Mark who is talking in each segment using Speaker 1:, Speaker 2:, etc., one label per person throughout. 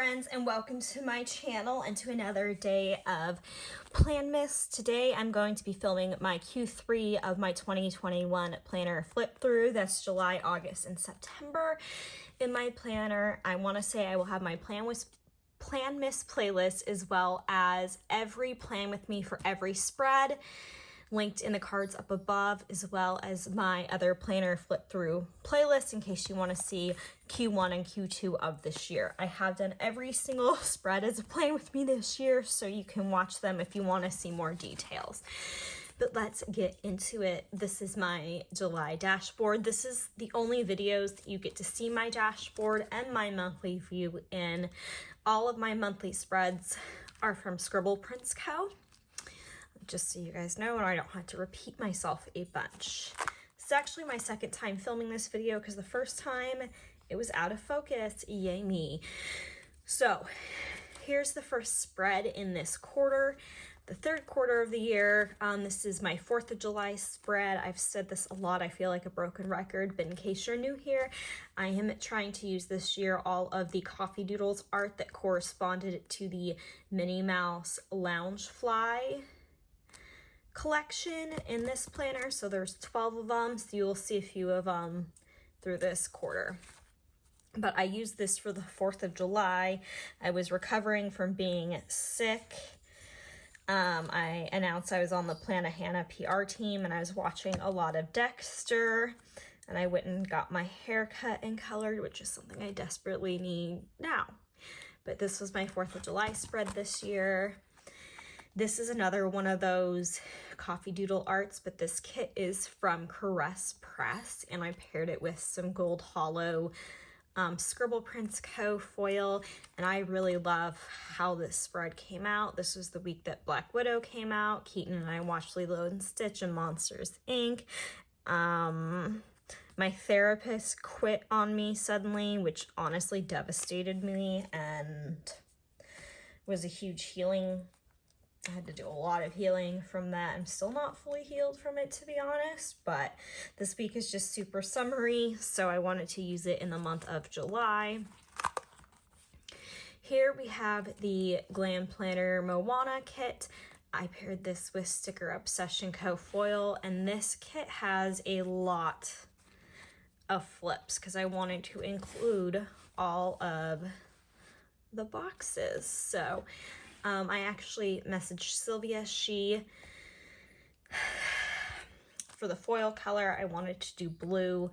Speaker 1: friends, and welcome to my channel and to another day of Planmas. Today I'm going to be filming my Q3 of my 2021 planner flip through. That's July, August, and September. In my planner, I want to say I will have my Planmas playlist as well as every plan with me for every spread linked in the cards up above, as well as my other planner flip through playlist in case you want to see Q1 and Q2 of this year. I have done every single spread as a plan with me this year, so you can watch them if you want to see more details. But let's get into it. This is my July dashboard. This is the only videos that you get to see my dashboard and my monthly view in. All of my monthly spreads are from Scribble Prints Co. Just so you guys know, and I don't have to repeat myself a bunch. It's actually my second time filming this video because the first time it was out of focus. Yay me. So here's the first spread in this quarter, the third quarter of the year. This is my 4th of July spread. I've said this a lot. I feel like a broken record, but in case you're new here, I am trying to use this year all of the Coffee Doodles art that corresponded to the Minnie Mouse Loungefly collection in this planner. So there's 12 of them, so you'll see a few of them through this quarter. But I used this for the 4th of July. I was recovering from being sick. I announced I was on the Planna Hannah PR team, and I was watching a lot of Dexter, and I went and got my hair cut and colored, which is something I desperately need now. But this was my 4th of July spread this year. This is another one of those coffee doodle arts, but this kit is from Caress Press, and I paired it with some Gold Hollow Scribble Prints Co. foil, and I really love how this spread came out. This was the week that Black Widow came out. Keaton and I watched Lilo and Stitch and Monsters, Inc. My therapist quit on me suddenly, which honestly devastated me and was a huge healing. I had to do a lot of healing from that. I'm still not fully healed from it, to be honest, but this week is just super summery, so I wanted to use it in the month of July. Here we have the Glam Planner Moana kit. I paired this with Sticker Obsession Co. foil, and this kit has a lot of flips because I wanted to include all of the boxes. So I actually messaged Sylvia. For the foil color, I wanted to do blue,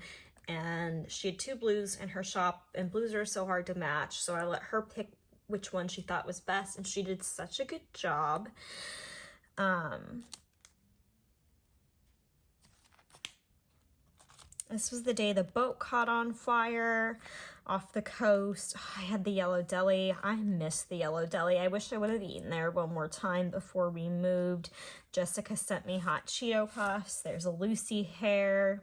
Speaker 1: and she had 2 blues in her shop, and blues are so hard to match, so I let her pick which one she thought was best, and she did such a good job. This was the day the boat caught on fire off the coast. I had the Yellow Deli. I missed the Yellow Deli. I wish I would have eaten there one more time before we moved. Jessica sent me hot Cheeto Puffs. There's a Lucy hair.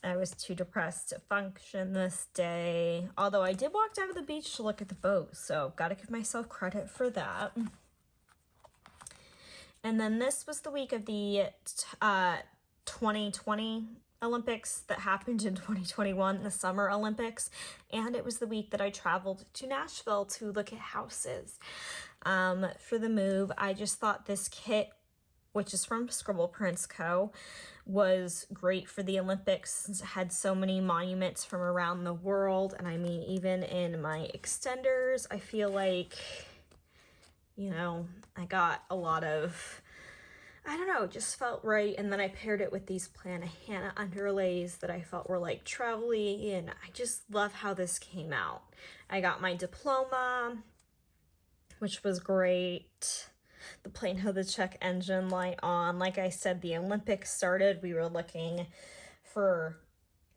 Speaker 1: I was too depressed to function this day. Although I did walk down to the beach to look at the boat, so gotta give myself credit for that. And then this was the week of the 2020 Olympics that happened in 2021, the Summer Olympics, and it was the week that I traveled to Nashville to look at houses. For the move, I just thought this kit, which is from Scribble Prints Co., was great for the Olympics since it had so many monuments from around the world. And I mean, even in my extenders, I feel like, you know, I got a lot of, I don't know, it just felt right. And then I paired it with these Planna Hannah underlays that I felt were like travel-y, and I just love how this came out. I got my diploma, which was great. The Plain Hoe the check engine light on. Like I said, the Olympics started. We were looking for,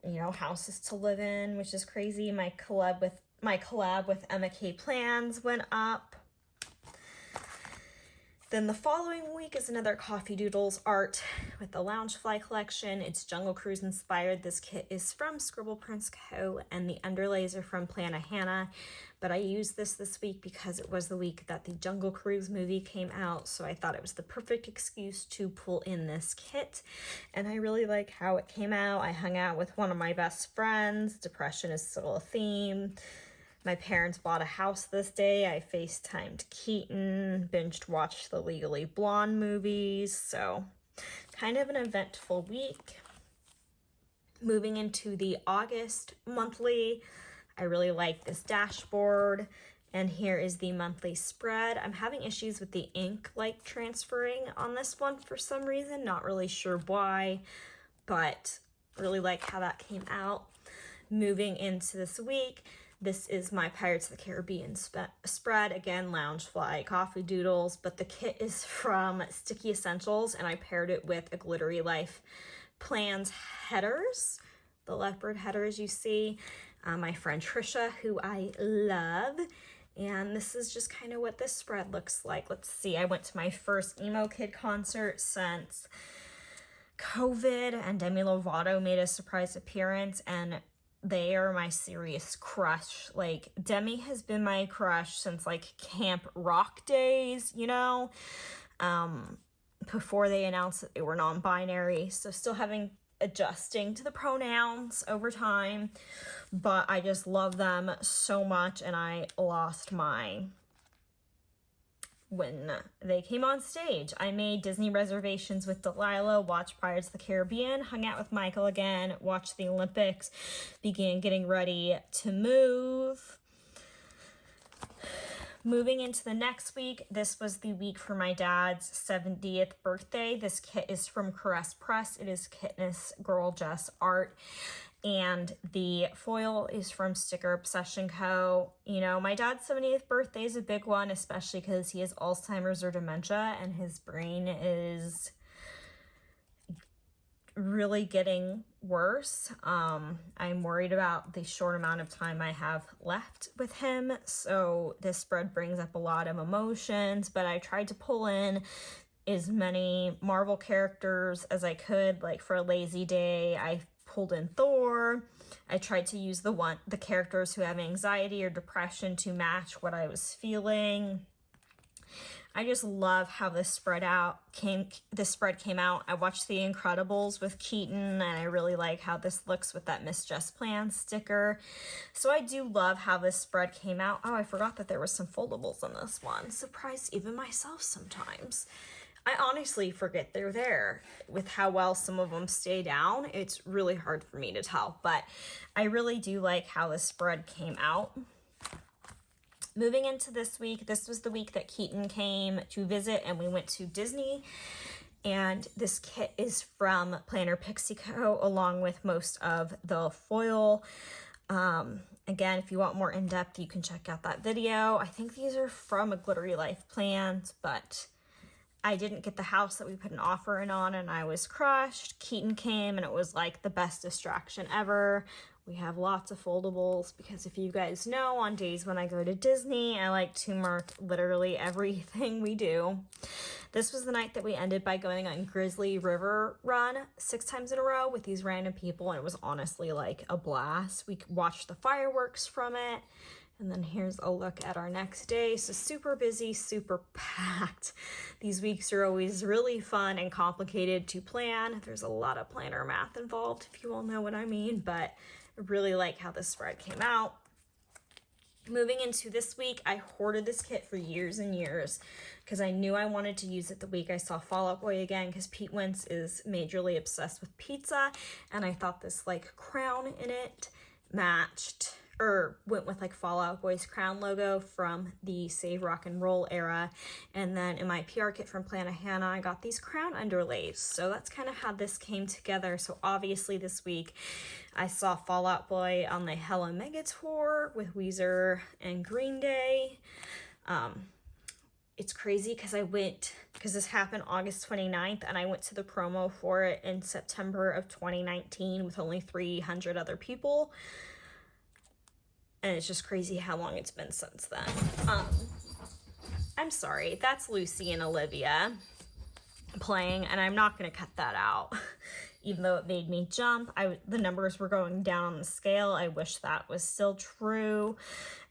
Speaker 1: you know, houses to live in, which is crazy. My collab with Emma K Plans went up. Then the following week is another Coffee Doodles art with the Loungefly collection. It's Jungle Cruise inspired. This kit is from Scribble Prints Co. and the underlays are from Planna Hannah. But I used this week because it was the week that the Jungle Cruise movie came out. So I thought it was the perfect excuse to pull in this kit. And I really like how it came out. I hung out with one of my best friends. Depression is still a theme. My parents bought a house this day. I FaceTimed Keaton, binged watched the Legally Blonde movies. So kind of an eventful week. Moving into the August monthly, I really like this dashboard. And here is the monthly spread. I'm having issues with the ink like transferring on this one for some reason. Not really sure why, but really like how that came out. Moving into this week, this is my Pirates of the Caribbean spread. Again, Loungefly Coffee Doodles, but the kit is from Sticky Essentials, and I paired it with a Glittery Life Plans headers, the leopard headers you see. My friend Trisha, who I love. And this is just kind of what this spread looks like. Let's see, I went to my first emo kid concert since COVID, and Demi Lovato made a surprise appearance, and they are my serious crush. Like, Demi has been my crush since like Camp Rock days, you know, before they announced that they were non-binary. So still adjusting to the pronouns over time, but I just love them so much, and I lost mine when they came on stage. I made Disney reservations with Delilah, watched Pirates of the Caribbean, hung out with Michael again, watched the Olympics, began getting ready to move. Moving into the next week, this was the week for my dad's 70th birthday. This kit is from Caress Press. It is Kitness Girl Jess art. And the foil is from Sticker Obsession Co. You know, my dad's 70th birthday is a big one, especially because he has Alzheimer's or dementia, and his brain is really getting worse. I'm worried about the short amount of time I have left with him, so this spread brings up a lot of emotions, but I tried to pull in as many Marvel characters as I could. Like for a lazy day, I pulled in Thor. I tried to use the characters who have anxiety or depression to match what I was feeling. I just love how this spread came out. I watched The Incredibles with Keaton, and I really like how this looks with that Miss Just Plan sticker. So I do love how this spread came out. Oh, I forgot that there were some foldables in this one. Surprised even myself sometimes. I honestly forget they're there. With how well some of them stay down, it's really hard for me to tell, but I really do like how this spread came out. Moving into this week, this was the week that Keaton came to visit, and we went to Disney. And this kit is from Planner Pixie Co. along with most of the foil. Again, if you want more in-depth, you can check out that video. I think these are from a Glittery Life Plans, but I didn't get the house that we put an offer in on, and I was crushed. Keaton came, and it was like the best distraction ever. We have lots of foldables because if you guys know, on days when I go to Disney, I like to mark literally everything we do. This was the night that we ended by going on Grizzly River Run 6 times in a row with these random people, and it was honestly like a blast. We watched the fireworks from it, and then here's a look at our next day. So super busy, super packed. These weeks are always really fun and complicated to plan. There's a lot of planner math involved, if you all know what I mean, but I really like how this spread came out. Moving into this week, I hoarded this kit for years and years because I knew I wanted to use it the week I saw Fall Out Boy again, because Pete Wentz is majorly obsessed with pizza, and I thought this like crown in it matched or went with like Fall Out Boy's crown logo from the Save Rock and Roll era. And then in my PR kit from Plana Hannah, I got these crown underlays. So that's kind of how this came together. So obviously this week I saw Fall Out Boy on the Hella Mega Tour with Weezer and Green Day. It's crazy because this happened August 29th, and I went to the promo for it in September of 2019 with only 300 other people. And it's just crazy how long it's been since then. I'm sorry, that's Lucy and Olivia playing, and I'm not going to cut that out. Even though it made me jump, the numbers were going down on the scale. I wish that was still true.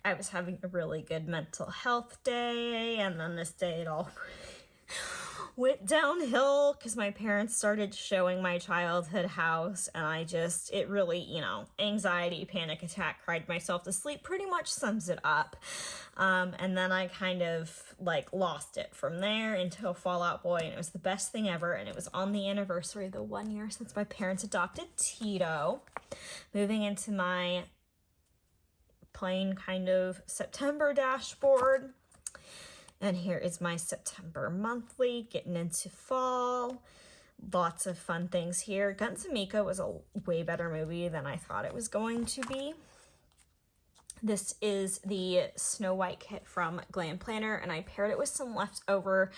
Speaker 1: I was having a really good mental health day, and then this day it all went downhill because my parents started showing my childhood house, and it really, you know, anxiety, panic attack, cried myself to sleep pretty much sums it up. And then I kind of like lost it from there until Fall Out Boy, and it was the best thing ever. And it was on the anniversary of the 1 year since my parents adopted Tito. Moving into my plain kind of September dashboard. And here is my September monthly, getting into fall. Lots of fun things here. Guns and Mika was a way better movie than I thought it was going to be. This is the Snow White kit from Glam Planner, and I paired it with some leftover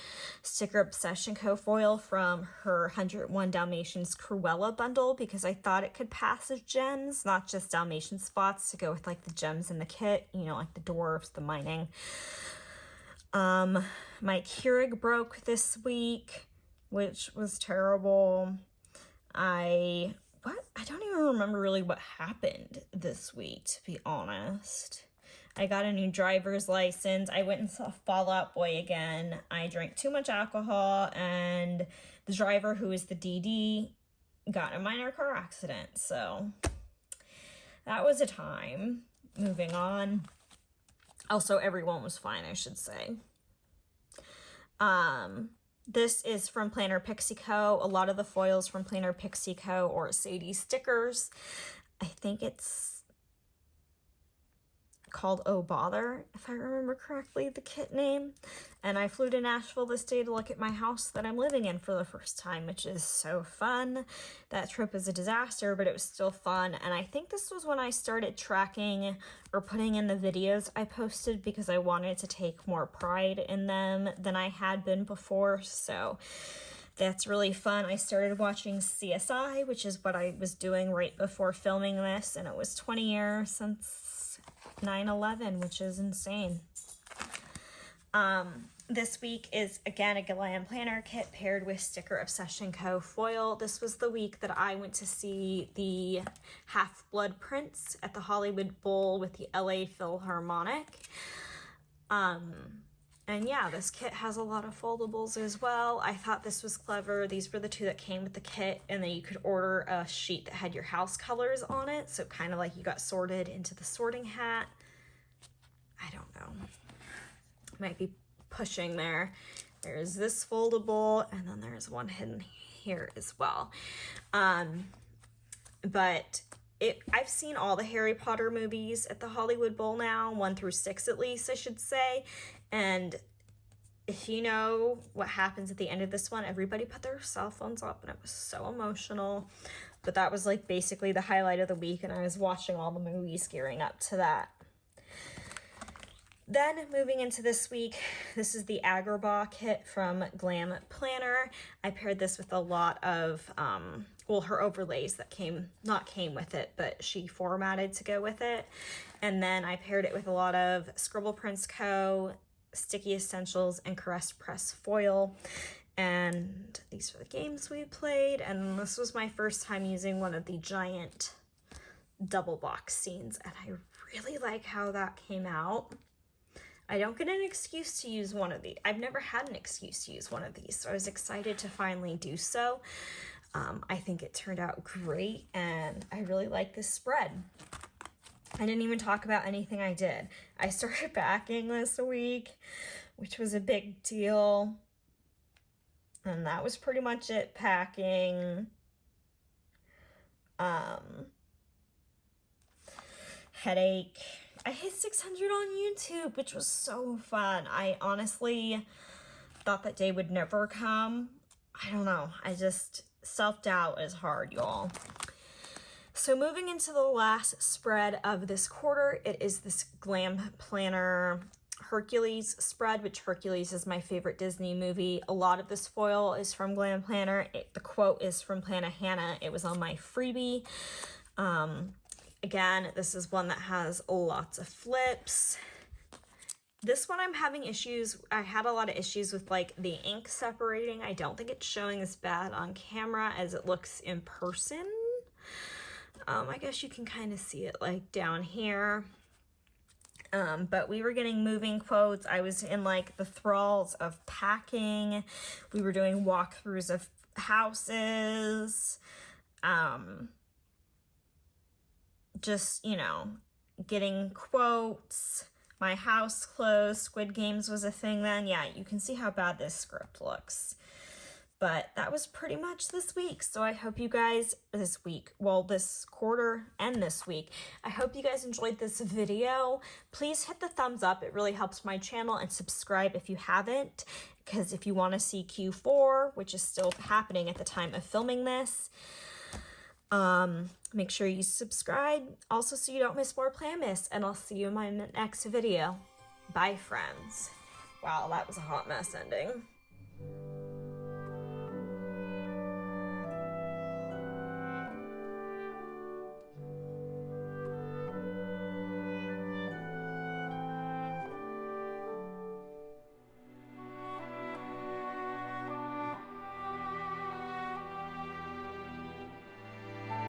Speaker 1: Sticker Obsession co-foil from her 101 Dalmatians Cruella bundle because I thought it could pass as gems, not just Dalmatian spots to go with like the gems in the kit, you know, like the dwarves, the mining. My Keurig broke this week, which was terrible. I don't even remember really what happened this week, to be honest. I got a new driver's license. I went and saw Fall Out Boy again. I drank too much alcohol, and the driver, who is the DD, got in a minor car accident. So that was a time. Moving on. Also, everyone was fine, I should say. This is from Planner Pixie Co. A lot of the foils from Planner Pixie Co. or Sadie stickers. I think it's called Oh Bother, if I remember correctly, the kit name. And I flew to Nashville this day to look at my house that I'm living in for the first time, which is so fun. That trip was a disaster, but it was still fun. And I think this was when I started tracking or putting in the videos I posted because I wanted to take more pride in them than I had been before. So that's really fun. I started watching CSI, which is what I was doing right before filming this, and it was 20 years since 9/11, which is insane. This week is again a Glam Planner kit paired with Sticker Obsession Co. foil. This was the week that I went to see the Half-Blood Prince at the Hollywood Bowl with the LA Philharmonic. And yeah, this kit has a lot of foldables as well. I thought this was clever. These were the two that came with the kit, and then you could order a sheet that had your house colors on it. So kind of like you got sorted into the sorting hat. I don't know. Might be pushing there. There's this foldable, and then there's one hidden here as well. But I've seen all the Harry Potter movies at the Hollywood Bowl now, 1 through 6 at least, I should say. And if you know what happens at the end of this one, everybody put their cell phones up, and it was so emotional. But that was like basically the highlight of the week, and I was watching all the movies gearing up to that. Then moving into this week, this is the Agrabah kit from Glam Planner. I paired this with a lot of, well, her overlays that came with it, but she formatted to go with it. And then I paired it with a lot of Scribble Prints Co., Sticky Essentials, and Caress Press foil. And these are the games we played. And this was my first time using one of the giant double box scenes, and I really like how that came out. I don't get an excuse to use one of these. I've never had an excuse to use one of these, so I was excited to finally do so. I think it turned out great, and I really like this spread. I didn't even talk about anything I did. I started packing this week, which was a big deal. And that was pretty much it, packing. Headache. I hit 600 on YouTube, which was so fun. I honestly thought that day would never come. I don't know. Self-doubt is hard, y'all. So moving into the last spread of this quarter, it is this Glam Planner Hercules spread, which Hercules is my favorite Disney movie. A lot of this foil is from Glam Planner. The quote is from Planna Hannah. It was on my freebie. Again, this is one that has lots of flips. This one I'm having issues. I had a lot of issues with like the ink separating. I don't think it's showing as bad on camera as it looks in person. I guess you can kind of see it like down here. But we were getting moving quotes. I was in like the thralls of packing. We were doing walkthroughs of houses. Just, you know, getting quotes. My house closed. Squid Games was a thing then. Yeah, you can see how bad this script looks. But that was pretty much this week. So I hope you guys, this quarter and this week, I hope you guys enjoyed this video. Please hit the thumbs up. It really helps my channel, and subscribe if you haven't, because if you want to see Q4, which is still happening at the time of filming this, make sure you subscribe also so you don't miss more Planmas, and I'll see you in my next video. Bye, friends. Wow, that was a hot mess ending.